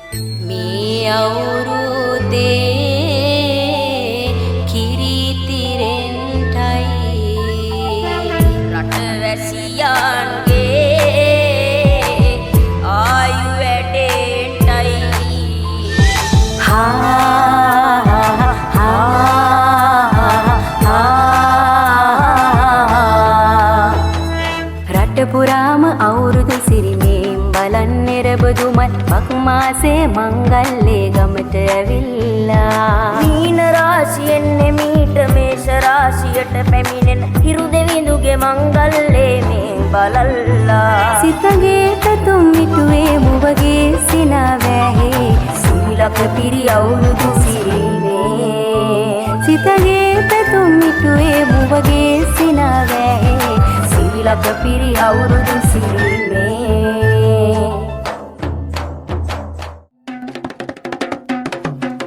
මේ අවුරුද්දේ කිරිතිරෙන්ටයි රටවැසියන්ගේ ආයු වැඩෙන්ටයි රට පුරාම අවුරුදු සිරිමේම් බලන්න එරබදුමත් පක් මාසේ මංගල්ලේ ගමට ඇවිල්ලා මීන රාශියෙන් නෙමීට මේෂ රාශියට පැමිණෙන හිරු දෙවිඳුගේ මංගල්ලේ මේ බලල්ලා සිතගේ පැතුම් මිටුවේ මුවගේ සිනාවැහේ සිවිලක පිරි අවුරුදු සිරිමේ සිතගේ පැතුම් මිටුවේ මුවගේ සිනාවැහේ සිවිලක පිරි අවුරුදු සිරිමේ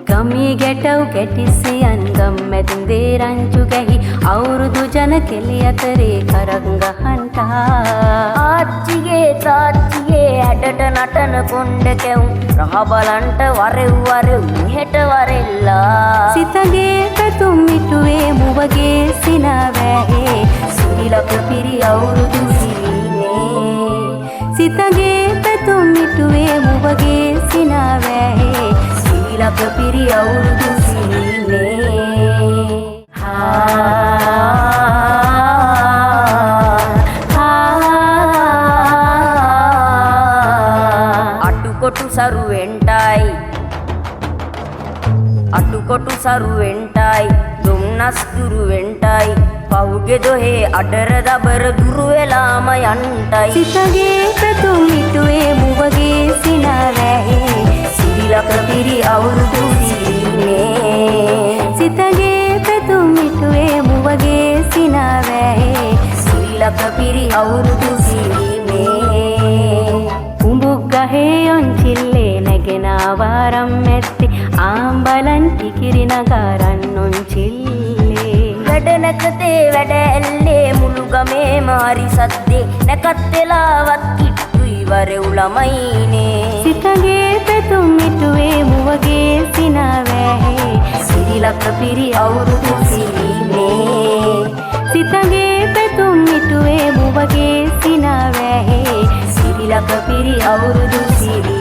ගමේ ගැටව් ගැටිසියන් ගම්මැදින් දේරංචු ගැහි අවුරුදු ජන කෙලි අතරේ කරක් ගහන්ටා ආච්චිගේ තාච්චිගේ හැඩට නටන කොණ්ඩ කැවුම් රහ බලන්ට වරෙව් වරෙව් මෙහෙට වරෙල්ලා සිතගේ පැතුම් මිටුවේ මුවගේ සිනාවැහේ සිරිලක පිරි අවුරුදු සිරිමේ සිතගේ පැතුම් මිටුවේ මුවගේ සිනාවැහේ සිරිලක පිරි අවුරුදු සිරිමේ අටුකොටු සරුවෙන්ටයි අටුකොටු සරුවෙන්ටයි දුම්නස් දුරුවෙන්ටයි පහුගේ දොහේ අඩර දබර දුරු වෙලාම යන්ටයි සිතගේ පැතුම් මිටුවේ මුවගේ සිනාවැහේ සිරිලක පිරි අවුරුදු සිරිමේ සිතගේ පැතුම් මිටුවේ මුවගේ සිනාවැහේ සිරිලක පිරි අවුරුදු සිරිමේ උඹුක් ගහේ ඔන්චිල්ලේ නැගෙන ආවාරම් ඇත්ති ආම්බලන් ටිකිරි නගාරන් ඔන්චිල්ලේ වැඩ නැකතේ වැඩ ඇල්ලේ මුළු ගමේ මාරි සද්දේ නැකත් වෙලාවත් කිට්ටුයි වරෙව් ළමයිනේ සිතගේ පැතුම් මිටුවේ මුවගේ සිනාවැහේ සිරිලක පිරි අවුරුදු සිරිමේ සිතගේ පැතුම් මිටුවේ මුවගේ සිනාවැහේ සිරිලක පිරි අවුරුදු සිරිමේ